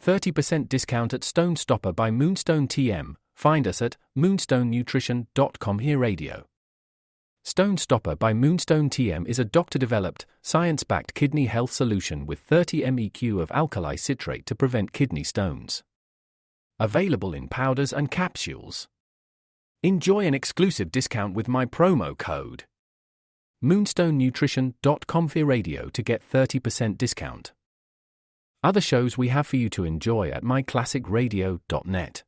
30% discount at Stone Stopper by Moonstone TM. Find us at moonstonenutrition.com. Here Radio. Stone Stopper by Moonstone TM is a doctor-developed, science-backed kidney health solution with 30 MEq of alkali citrate to prevent kidney stones. Available in powders and capsules. Enjoy an exclusive discount with my promo code moonstonenutrition.com. Here Radio to get 30% discount. Other shows we have for you to enjoy at myclassicradio.net.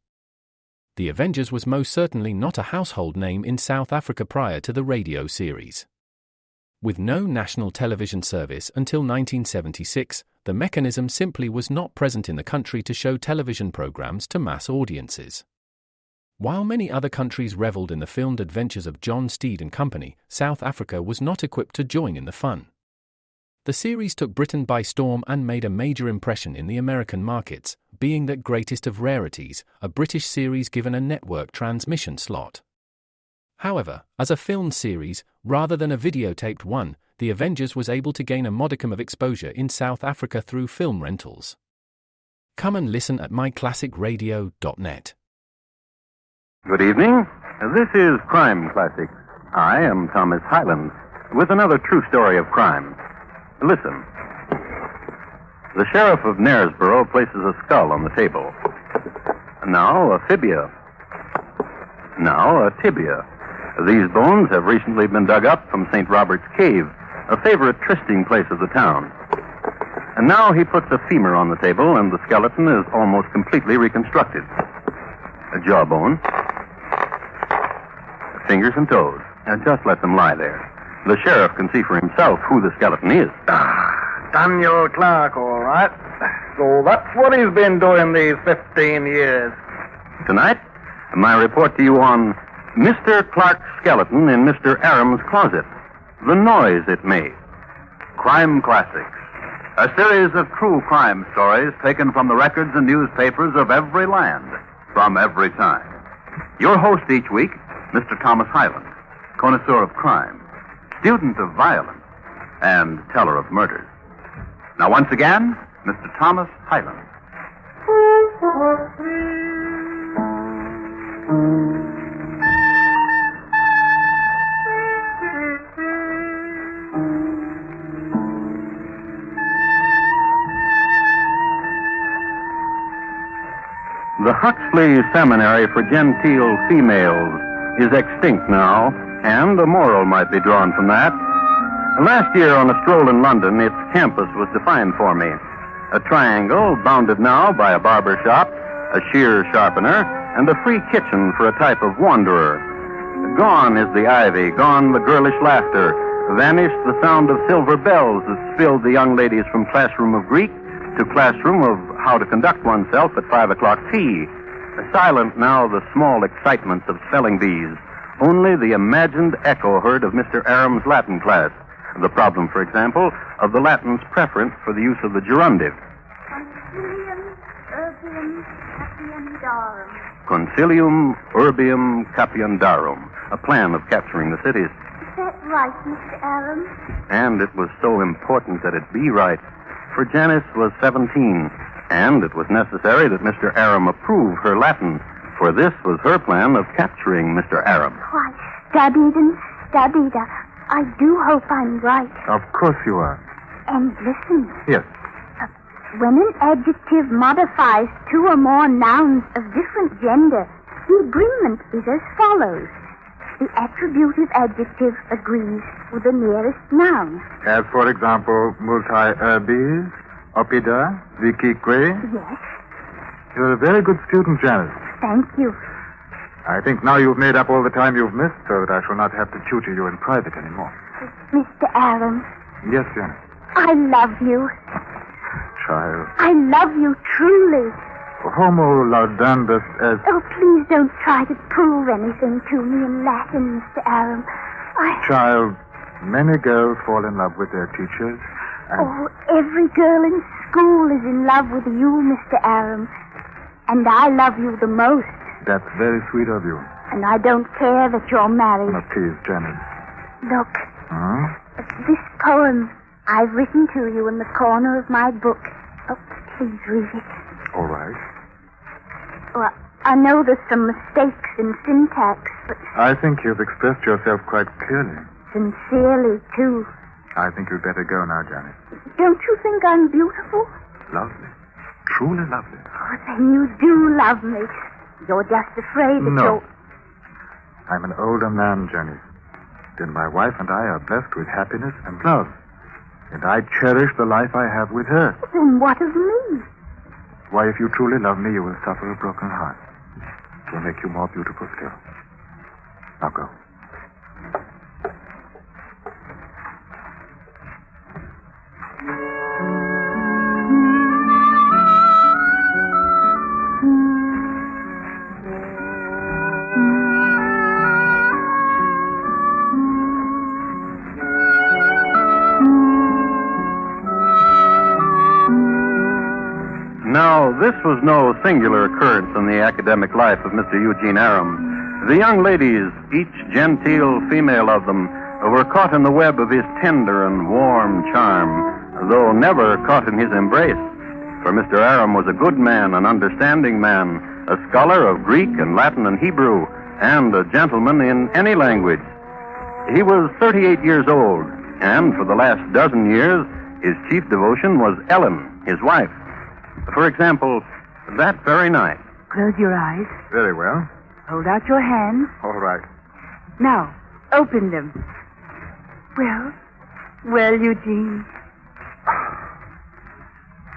The Avengers was most certainly not a household name in South Africa prior to the radio series. With no national television service until 1976, the mechanism simply was not present in the country to show television programs to mass audiences. While many other countries reveled in the filmed adventures of John Steed and Company, South Africa was not equipped to join in the fun. The series took Britain by storm and made a major impression in the American markets, being that greatest of rarities, a British series given a network transmission slot. However, as a film series, rather than a videotaped one, The Avengers was able to gain a modicum of exposure in South Africa through film rentals. Come and listen at myclassicradio.net. Good evening. This is Crime Classics. I am Thomas Hyland, with another true story of crime. Listen. The sheriff of Knaresborough places a skull on the table. Now a fibia. Now a tibia. These bones have recently been dug up from St. Robert's Cave, a favorite trysting place of the town. And now he puts a femur on the table, and the skeleton is almost completely reconstructed. A jawbone, fingers and toes, and just let them lie there. The sheriff can see for himself who the skeleton is. Daniel Clarke, all right. So that's what he's been doing these 15 years. Tonight, my report to you on Mr. Clarke's skeleton in Mr. Aram's closet. The noise it made. Crime Classics. A series of true crime stories taken from the records and newspapers of every land, from every time. Your host each week, Mr. Thomas Hyland, connoisseur of crime, student of violence, and teller of murders. Now, once again, Mr. Thomas Hyland. The Huxley Seminary for Genteel Females is extinct now, and a moral might be drawn from that. Last year on a stroll in London, its campus was defined for me. A triangle bounded now by a barber shop, a shear sharpener, and a free kitchen for a type of wanderer. Gone is the ivy, gone the girlish laughter, vanished the sound of silver bells that filled the young ladies from classroom of Greek to classroom of how to conduct oneself at 5 o'clock tea. Silent now the small excitements of spelling bees, only the imagined echo heard of Mr. Aram's Latin class. The problem, for example, of the Latin's preference for the use of the gerundive. Concilium urbium capiendarum, a plan of capturing the cities. Is that right, Mr. Aram? And it was so important that it be right, for Janice was 17, and it was necessary that Mr. Aram approve her Latin, for this was her plan of capturing Mr. Aram. Why, Stabida, I do hope I'm right. Of course you are. And listen. Yes. When an adjective modifies two or more nouns of different gender, the agreement is as follows. The attributive adjective agrees with the nearest noun. As, for example, multi urbis, opida, vicique. Yes. You're a very good student, Janice. Thank you. I think now you've made up all the time you've missed, so that I shall not have to tutor you in private anymore. Mr. Aram. Yes, Janice. I love you. Child. I love you truly. Homo laudandus est. Oh, please don't try to prove anything to me in Latin, Mr. Aram. Child, many girls fall in love with their teachers. Oh, every girl in school is in love with you, Mr. Aram. And I love you the most. That's very sweet of you. And I don't care that you're married. Now, please, Janet. Look. Huh? This poem I've written to you in the corner of my book. Oh, please read it. All right. Joyce? Well, I know there's some mistakes in syntax, but I think you've expressed yourself quite clearly. sincerely, too. I think you'd better go now, Janet. Don't you think I'm beautiful? Lovely. Truly lovely. Oh, then you do love me. You're just afraid that No. you'll... I'm an older man, Janet. Then my wife and I are blessed with happiness and love. And I cherish the life I have with her. Then what of me? Why, if you truly love me, you will suffer a broken heart. It will make you more beautiful still. Now go. Now, this was no singular occurrence in the academic life of Mr. Eugene Aram. The young ladies, each genteel female of them, were caught in the web of his tender and warm charm, though never caught in his embrace. For Mr. Aram was a good man, an understanding man, a scholar of Greek and Latin and Hebrew, and a gentleman in any language. He was 38 years old, and for the last dozen years, his chief devotion was Ellen, his wife. For example, that very night. Close your eyes. Very well. Hold out your hands. All right. Now, open them. Well, Eugene.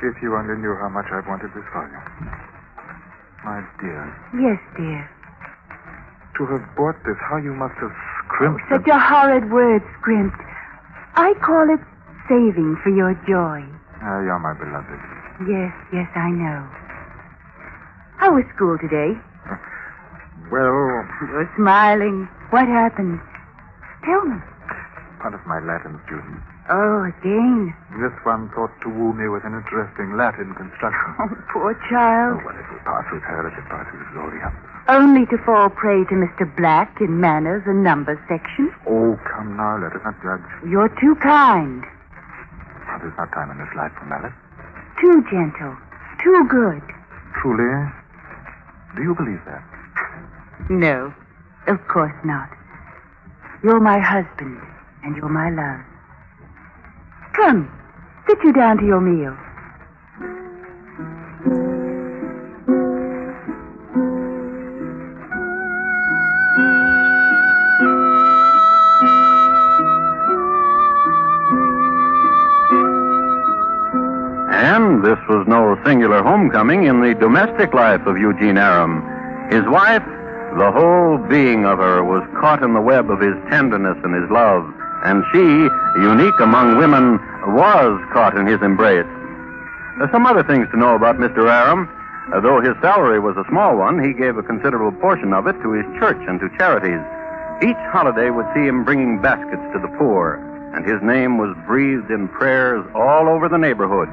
If you only knew how much I've wanted this for you. My dear, Yes, dear. to have bought this, how you must have scrimped. Such a horrid word, scrimped. I call it saving for your joy. Ah, you're my beloved. Yes, I know. How was school today? Well, You're smiling. What happened? Tell me. one of my Latin students. Oh, again. This one thought to woo me with an interesting Latin construction. Oh, poor child. Well, it will pass with her as it passes with all the others. Only to fall prey to Mr. Black in manners and numbers section. Oh, come now, let us not judge. You're too kind. Now, there's not time in this life for malice. Too gentle. Too good. Truly, do you believe that? No, of course not. You're my husband, and you're my love. Come, sit you down to your meal. And this was no singular homecoming in the domestic life of Eugene Aram. His wife, the whole being of her, was caught in the web of his tenderness and his love. And she, unique among women, was caught in his embrace. There's some other things to know about Mr. Aram. Though his salary was a small one, he gave a considerable portion of it to his church and to charities. Each holiday would see him bringing baskets to the poor, and his name was breathed in prayers all over the neighborhood.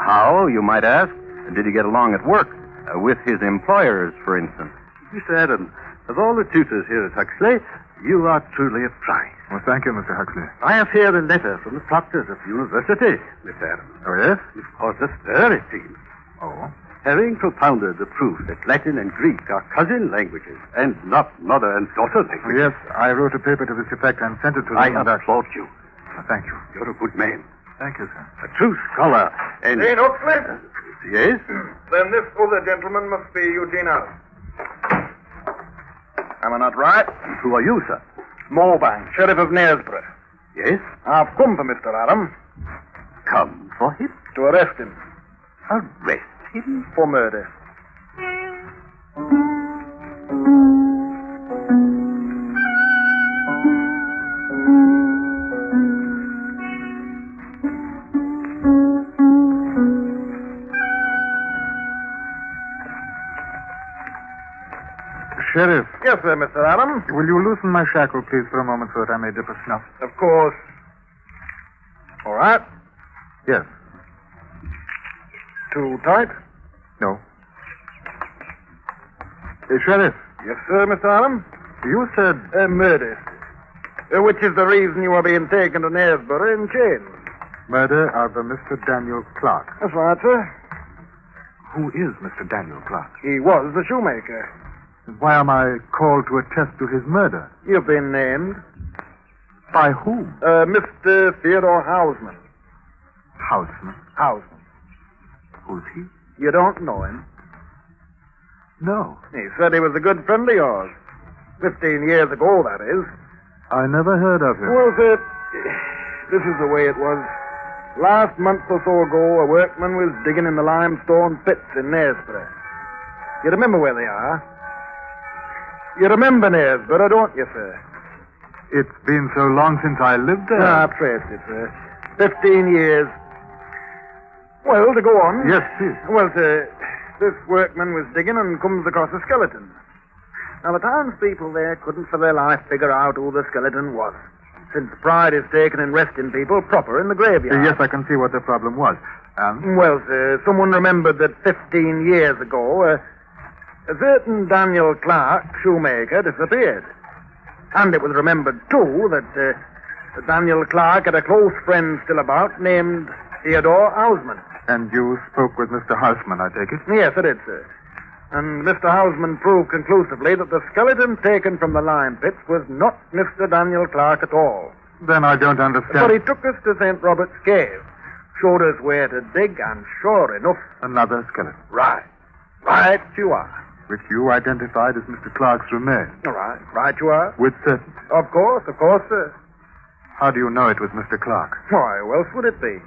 How, you might ask, did he get along at work? With his employers, for instance. Mr. Adam, of all the tutors here at Huxley, you are truly a prize. Well, thank you, Mr. Huxley. I have here a letter from the proctors of the university, Mr. Adam. Oh, yes? It caused us very pleased. Oh? Having propounded the proof that Latin and Greek are cousin languages and not mother and daughter languages. Yes, I wrote a paper to this effect and sent it to I them. applaud you. Thank you. You're a good man, Thank you, sir. a true scholar, and... Dean Huxley? Yes? Then this other gentleman must be Eugene Aram. Am I not right? Who are you, sir? Moorebank, Sheriff of Knaresborough. Yes? I've come for Mr. Aram Come for him. to arrest him Arrest him? for murder. Sheriff, Yes, sir, Mr. Aram. will you loosen my shackle, please, for a moment so that I may dip a snuff? Of course. All right. Yes. Too tight? No. Sheriff, Yes, sir, Mr. Aram. you said... Murder. Which is the reason you are being taken to Knaresborough in chains. Murder of Mr. Daniel Clarke. That's right, sir. Who is Mr. Daniel Clarke? He was the shoemaker. And why am I called to attest to his murder? You've been named. By whom? Mr. Theodore Houseman. Houseman. Houseman. Who's he? You don't know him. No. He said he was a good friend of yours. 15 years ago, that is. I never heard of him. Well, sir, this is the way it was. Last month or so ago, a workman was digging in the limestone pits in Knaresborough. You remember where they are? You remember Knaresborough, don't you, sir? It's been so long since I lived there. I've traced it, sir. 15 years. Well, to go on. Yes, please. Well, sir, this workman was digging and comes across a skeleton. Now, the townspeople there couldn't for their life figure out who the skeleton was, since pride is taken in resting people proper in the graveyard. Yes, I can see what the problem was. Well, sir, someone remembered that 15 years ago, a certain Daniel Clarke, shoemaker, disappeared. And it was remembered, too, that Daniel Clarke had a close friend still about named Theodore Houseman. And you spoke with Mr. Houseman, I take it? Yes, I did, sir. And Mr. Houseman proved conclusively that the skeleton taken from the lime pits was not Mr. Daniel Clarke at all. Then I don't understand. But he took us to St. Robert's Cave, showed us where to dig, and sure enough... Another skeleton. Right. Right you are. Which you identified as Mr. Clarke's remains. All right. Right you are. With certainty. Of course, sir. How do you know it was Mr. Clarke? Why, who else would it be?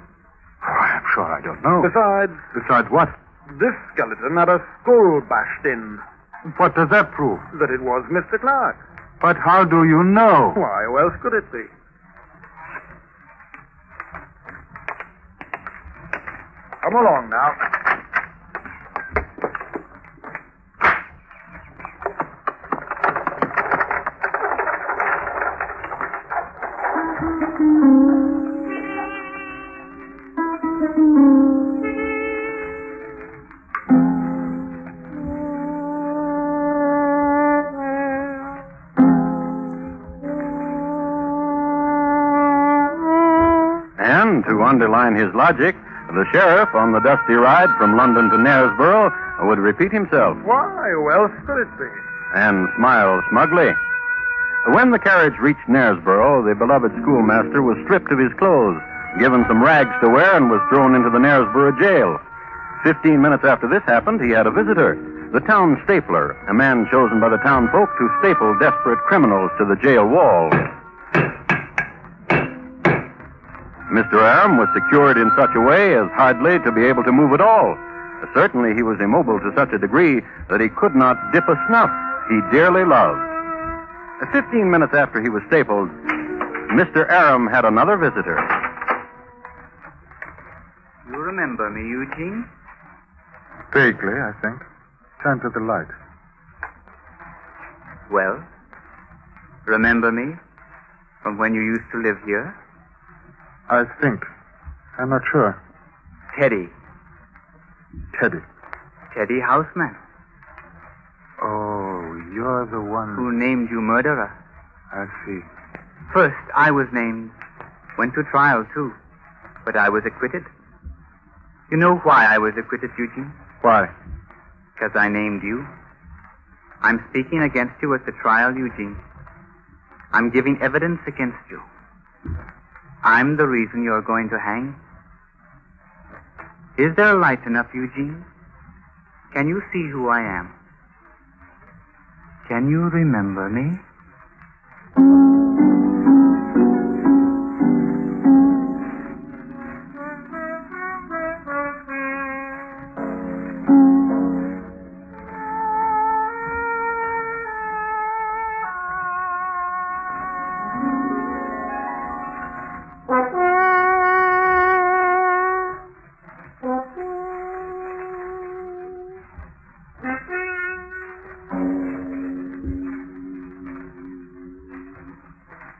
Oh, I'm sure I don't know. Besides, Besides what? this skeleton had a skull bashed in. What does that prove? That it was Mr. Clarke. But how do you know? Why, who else could it be? Come along now. And to underline his logic, the sheriff, on the dusty ride from London to Knaresborough, would repeat himself Why, who else could it be? and smile smugly. When the carriage reached Knaresborough, the beloved schoolmaster was stripped of his clothes, given some rags to wear, and was thrown into the Knaresborough jail. 15 minutes after this happened, he had a visitor, the town stapler, a man chosen by the town folk to staple desperate criminals to the jail wall. Mr. Aram was secured in such a way as hardly to be able to move at all. Certainly he was immobile to such a degree that he could not dip a snuff he dearly loved. 15 minutes after he was stapled, Mr. Aram had another visitor. You remember me, Eugene? Vaguely, I think. Turn to the light. Well, remember me from when you used to live here? I think. I'm not sure. Teddy. Teddy. Teddy Houseman. Oh, you're the one. Who named you murderer. I see. First, I was named. Went to trial, too. But I was acquitted. You know why I was acquitted, Eugene? Why? Because I named you. I'm speaking against you at the trial, Eugene. I'm giving evidence against you. I'm the reason you're going to hang. Is there light enough, Eugene? Can you see who I am? Can you remember me?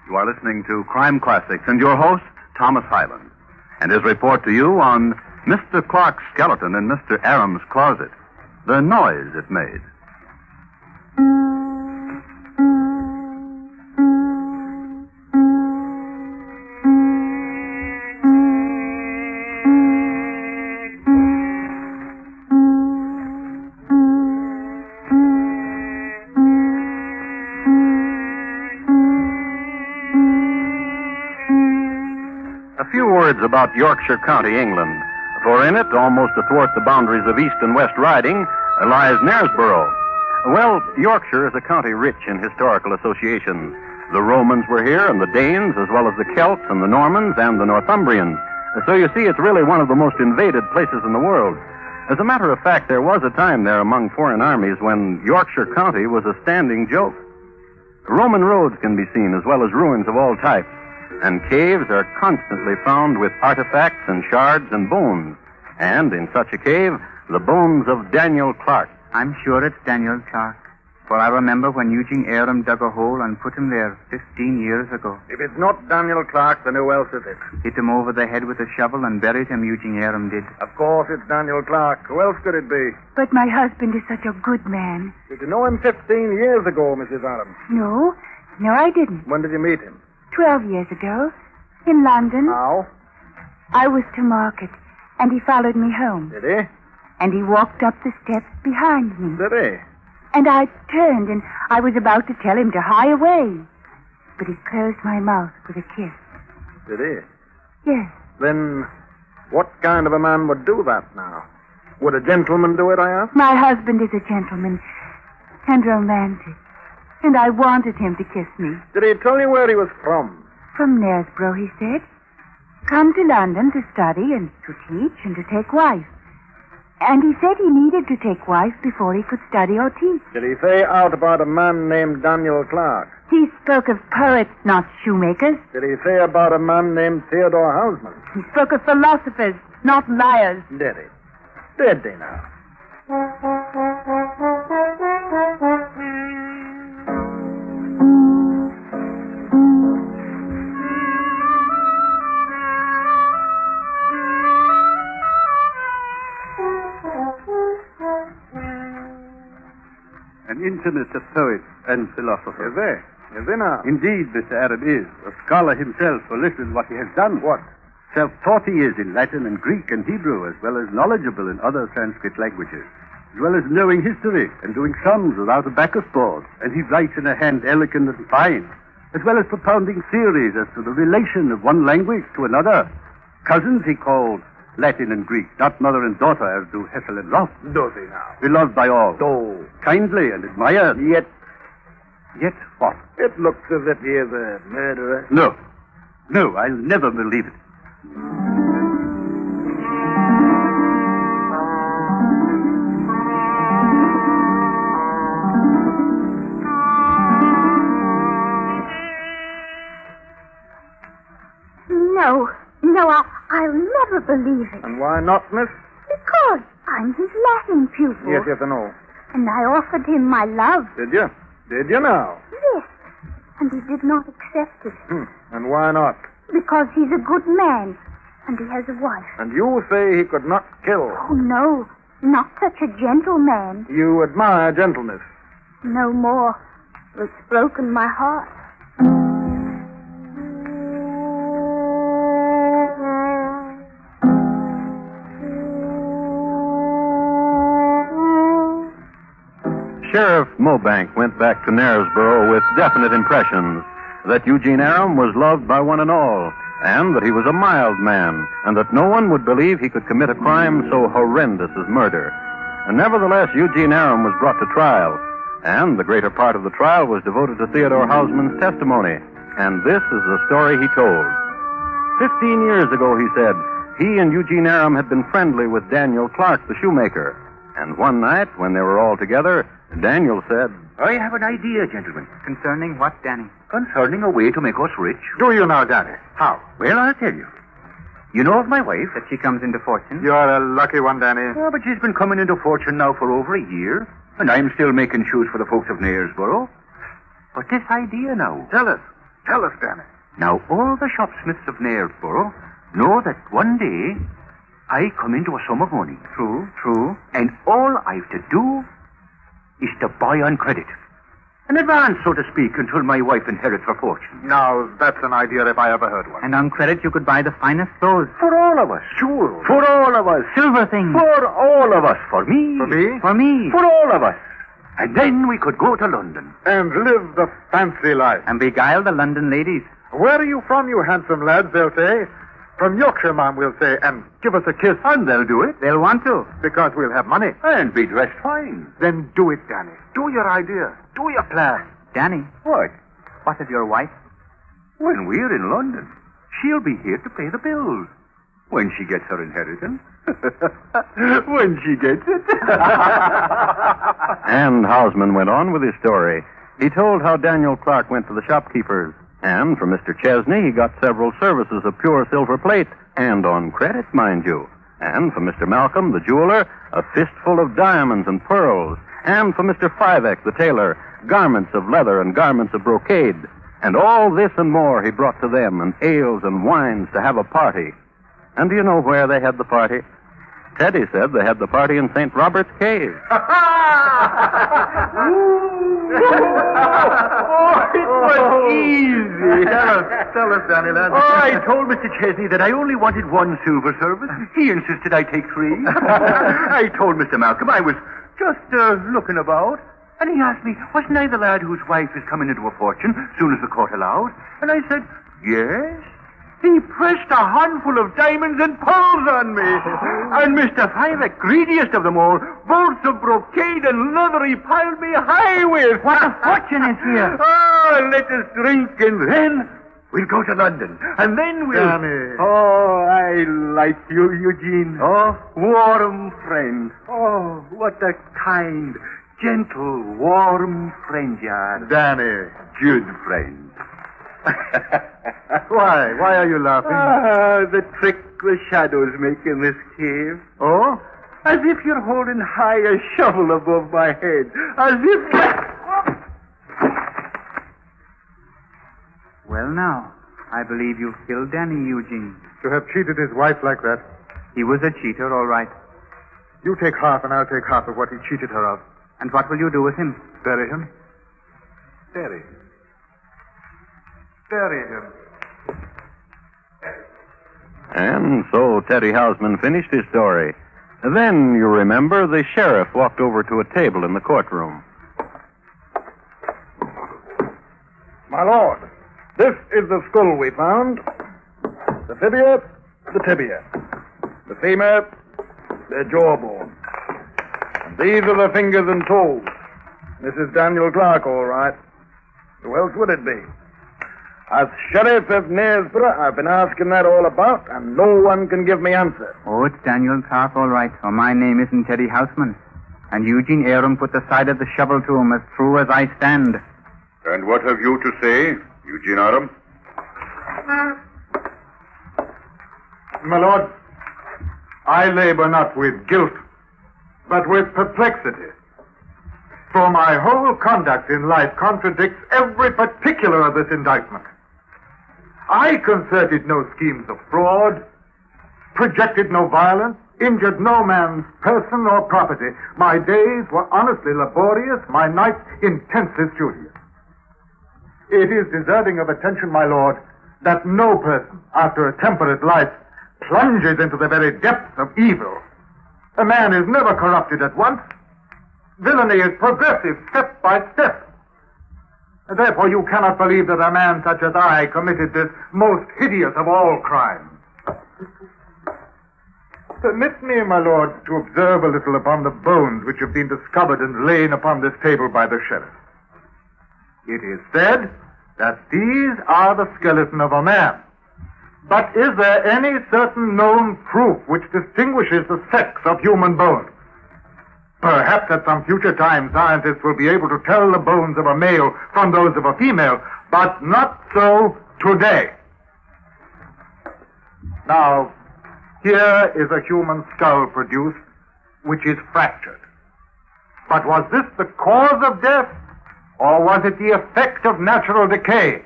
You are listening to Crime Classics and your host, Thomas Hyland, and his report to you on Mr. Clarke's skeleton in Mr. Aram's closet, the noise it made. about Yorkshire County, England. For in it, almost athwart the boundaries of East and West Riding, lies Knaresborough. Well, Yorkshire is a county rich in historical associations. The Romans were here, and the Danes, as well as the Celts and the Normans and the Northumbrians. So you see, it's really one of the most invaded places in the world. As a matter of fact, there was a time there among foreign armies when Yorkshire County was a standing joke. Roman roads can be seen, as well as ruins of all types, and caves are constantly found with artifacts and shards and bones. And in such a cave, the bones of Daniel Clarke. I'm sure it's Daniel Clarke, for I remember when Eugene Aram dug a hole and put him there 15 years ago. If it's not Daniel Clarke, then who else is it? Hit him over the head with a shovel and buried him, Eugene Aram did. Of course it's Daniel Clarke. Who else could it be? But my husband is such a good man. Did you know him 15 years ago, Mrs. Aram? No, I didn't. When did you meet him? 12 years ago, in London. How? I was to market, and he followed me home. Did he? And he walked up the steps behind me. Did he? And I turned, and I was about to tell him to hie away. But he closed my mouth with a kiss. Did he? Yes. Then what kind of a man would do that now? Would a gentleman do it, I ask? My husband is a gentleman and romantic. And I wanted him to kiss me. Did he tell you where he was from? From Knaresborough, he said. Come to London to study and to teach and to take wife. And he said he needed to take wife before he could study or teach. Did he say out about a man named Daniel Clarke? He spoke of poets, not shoemakers. Did he say about a man named Theodore Houseman? He spoke of philosophers, not liars. Did he? Did he now? An intimate of poets and philosophers. Is he? Is he now? Indeed, Mr. Aram is. A scholar himself, for listen what he has done. What? Self-taught he is in Latin and Greek and Hebrew, as well as knowledgeable in other Sanskrit languages, as well as knowing history and doing sums without a backus board. And he writes in a hand elegant and fine, as well as propounding theories as to the relation of one language to another. Cousins he called Latin and Greek, not mother and daughter, as do Hessel and Ross. Does he now? Beloved by all. Oh. Kindly and admired. Yet Yet what? it looks as if he is a murderer. No. No, I'll never believe it. No, I'll never believe it. And why not, miss? Because I'm his Latin pupil. Yes, I know. And I offered him my love. Did you? Did you now? Yes. And he did not accept it. And why not? Because he's a good man. And he has a wife. And you say he could not kill. Oh, no. Not such a gentleman. You admire gentleness. No more. It's broken my heart. Sheriff Mobank went back to Knaresborough with definite impressions that Eugene Aram was loved by one and all, and that he was a mild man, and that no one would believe he could commit a crime so horrendous as murder. And nevertheless, Eugene Aram was brought to trial, and the greater part of the trial was devoted to Theodore Houseman's testimony, and this is the story he told. 15 years ago, he said, he and Eugene Aram had been friendly with Daniel Clarke, the shoemaker. And one night, when they were all together, Daniel said, I have an idea, gentlemen. Concerning what, Danny? Concerning a way to make us rich. Do you now, Danny? How? Well, I'll tell you. You know of my wife? That she comes into fortune? You're a lucky one, Danny. Oh, but she's been coming into fortune now for over a year. And I'm still making shoes for the folks of Knaresborough. But this idea now. Tell us, Danny. Now, all the shopsmiths of Knaresborough know that one day I come into a sum of money. True. And all I've to do is to buy on credit. An advance, so to speak, until my wife inherits her fortune. Now, that's an idea if I ever heard one. And on credit you could buy the finest clothes. For all of us. Sure. For all of us. Silver things. For all of us. For me. For me? For me. For all of us. And then we could go to London. And live the fancy life. And beguile the London ladies. Where are you from, you handsome lads, they'll say? From Yorkshire, ma'am, we'll say, and give us a kiss. And they'll do it. They'll want to. Because we'll have money. And be dressed fine. Then do it, Danny. Do your idea. Do your plan. Danny, What? what of your wife? When we're in London, she'll be here to pay the bills. When she gets her inheritance. When she gets it. And Hausman went on with his story. He told how Daniel Clarke went to the shopkeepers, and from Mr. Chesney he got several services of pure silver plate, and on credit, mind you. And from Mr. Malcolm, the jeweler, a fistful of diamonds and pearls. And from Mr. Fiveck, the tailor, garments of leather and garments of brocade. And all this and more he brought to them, and ales and wines to have a party. And do you know where they had the party? Teddy said they had the party in St. Robert's Cave. Oh, it was easy. Tell us, Danny, lad. Oh, I told Mr. Chesney that I only wanted one silver service. He insisted I take 3. I told Mr. Malcolm I was just looking about. And he asked me, wasn't I the lad whose wife is coming into a fortune soon as the court allowed? And I said, yes. He pressed a handful of diamonds and pearls on me. And Mr. Fiveck, greediest of them all, bolts of brocade and leather he piled me high with. What a fortune is here. Oh, let us drink, and then we'll go to London. And then we'll... Danny. Oh, I like you, Eugene. Oh, warm friend. Oh, what a kind, gentle, warm friend you are. Danny. Good friend. Why? Why are you laughing? The trick the shadows make in this cave. Oh? As if you're holding high a shovel above my head. As if... Well, now, I believe you've killed Danny, Eugene. To have cheated his wife like that. He was a cheater, all right. You take half and I'll take half of what he cheated her of. And what will you do with him? Bury him. Bury him. Bury him. And so Teddy Hausman finished his story. Then, you remember, the sheriff walked over to a table in the courtroom. My lord, this is the skull we found. The fibia, the tibia. The femur, the jawbone. And these are the fingers and toes. This is Daniel Clarke, all right. Who else would it be? As sheriff of Knaresborough, I've been asking that all about, and no one can give me answer. Oh, it's Daniel Clarke, all right. Oh, my name isn't Teddy Hausman. And Eugene Aram put the side of the shovel to him as true as I stand. And what have you to say, Eugene Aram? My lord, I labor not with guilt, but with perplexity. For my whole conduct in life contradicts every particular of this indictment. I concerted no schemes of fraud, projected no violence, injured no man's person or property. My days were honestly laborious, my nights intensely studious. It is deserving of attention, my lord, that no person, after a temperate life, plunges into the very depths of evil. A man is never corrupted at once. Villainy is progressive, step by step. And therefore you cannot believe that a man such as I committed this most hideous of all crimes. Permit me, my lord, to observe a little upon the bones which have been discovered and lain upon this table by the sheriff. It is said that these are the skeleton of a man. But is there any certain known proof which distinguishes the sex of human bones? Perhaps at some future time scientists will be able to tell the bones of a male from those of a female, but not so today. Now, here is a human skull produced, which is fractured. But was this the cause of death, or was it the effect of natural decay?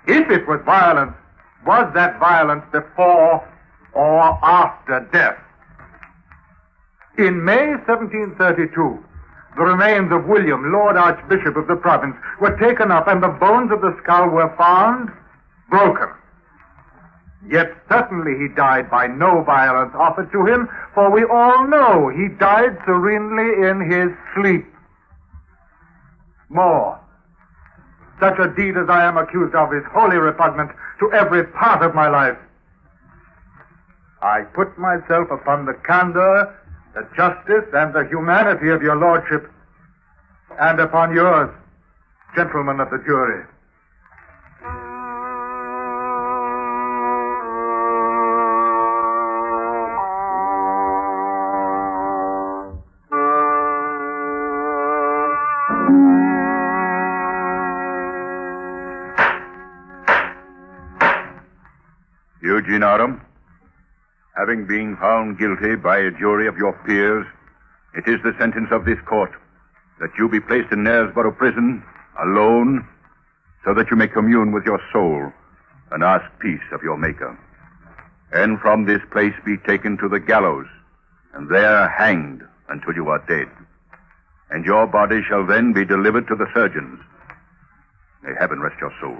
If it was violence, was that violence before or after death? In May 1732, the remains of William, Lord Archbishop of the province, were taken up and the bones of the skull were found broken. Yet certainly he died by no violence offered to him, for we all know he died serenely in his sleep. More, such a deed as I am accused of is wholly repugnant to every part of my life. I put myself upon the candor, the justice, and the humanity of your lordship, and upon yours, gentlemen of the jury. Eugene Aram, having been found guilty by a jury of your peers, it is the sentence of this court that you be placed in Knaresborough prison alone so that you may commune with your soul and ask peace of your Maker. And from this place be taken to the gallows and there hanged until you are dead. And your body shall then be delivered to the surgeons. May heaven rest your soul.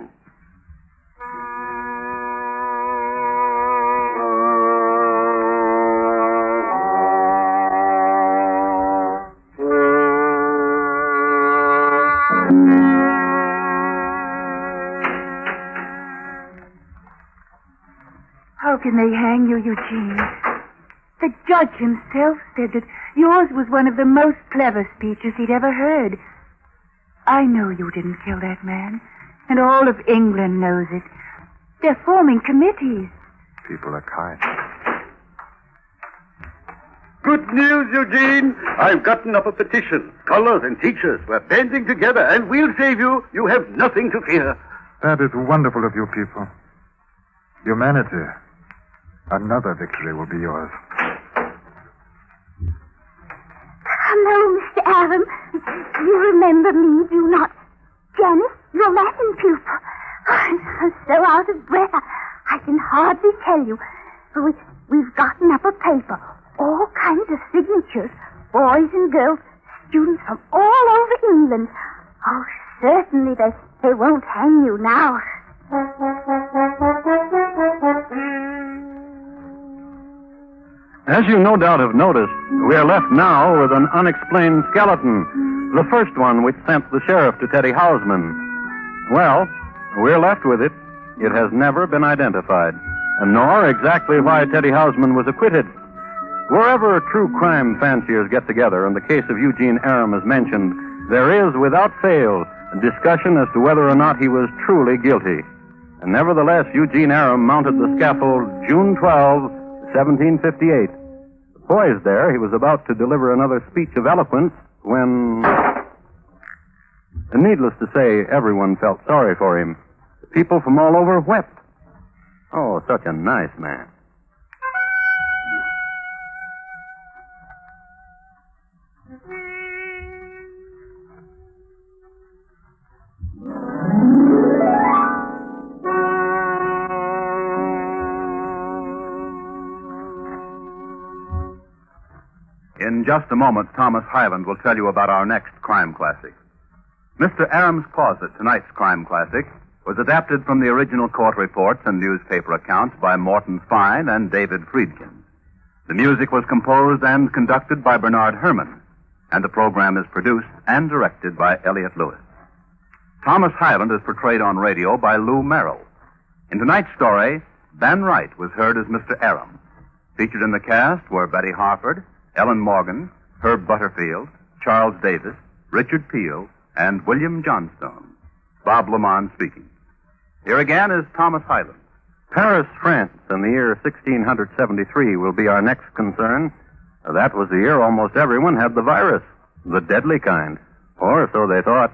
How can they hang you, Eugene? The judge himself said that yours was one of the most clever speeches he'd ever heard. I know you didn't kill that man, and all of England knows it. They're forming committees. People are kind. Good news, Eugene. I've gotten up a petition. Scholars and teachers were banding together, and we'll save you. You have nothing to fear. That is wonderful of you people. Humanity. Another victory will be yours. Hello, Mr. Aram. You remember me, do not? Janice, your Latin pupil. I'm so out of breath, I can hardly tell you. We've gotten up a paper. All kinds of signatures. Boys and girls, students from all over England. Oh, certainly they won't hang you now. As you no doubt have noticed, we are left now with an unexplained skeleton. The first one which sent the sheriff to Teddy Hausman. Well, we're left with it. It has never been identified, and nor exactly why Teddy Hausman was acquitted. Wherever true crime fanciers get together, and the case of Eugene Aram is mentioned, there is, without fail, a discussion as to whether or not he was truly guilty. And nevertheless, Eugene Aram mounted the scaffold June 12, 1758. Poised there, he was about to deliver another speech of eloquence when... Needless to say, everyone felt sorry for him. People from all over wept. Oh, such a nice man. In just a moment, Thomas Hyland will tell you about our next crime classic. Mr. Aram's Closet, tonight's crime classic, was adapted from the original court reports and newspaper accounts by Morton Fine and David Friedkin. The music was composed and conducted by Bernard Herrmann, and the program is produced and directed by Elliott Lewis. Thomas Hyland is portrayed on radio by Lou Merrill. In tonight's story, Van Wright was heard as Mr. Aram. Featured in the cast were Betty Harford, Ellen Morgan, Herb Butterfield, Charles Davis, Richard Peel, and William Johnstone. Bob Lamont speaking. Here again is Thomas Hyland. Paris, France, in the year 1673 will be our next concern. That was the year almost everyone had the virus, the deadly kind, or so they thought.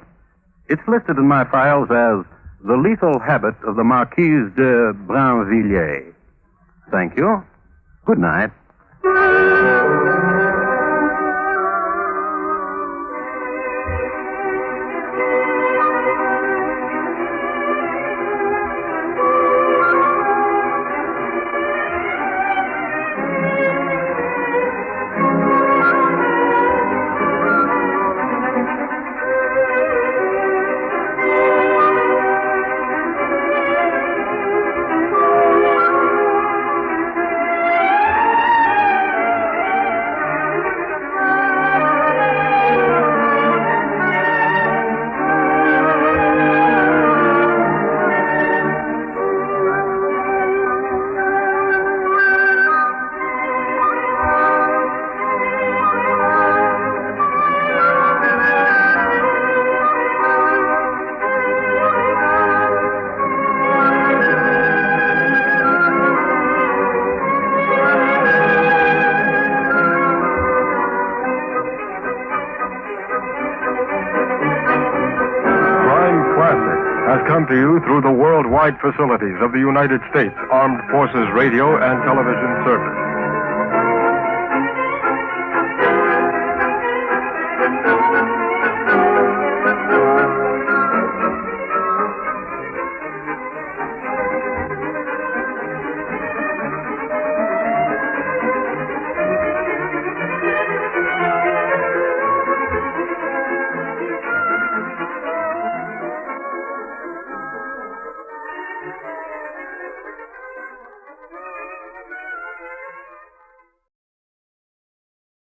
It's listed in my files as the lethal habit of the Marquise de Brinvilliers. Thank you. Good night. come to you through the worldwide facilities of the United States Armed Forces Radio and Television Service.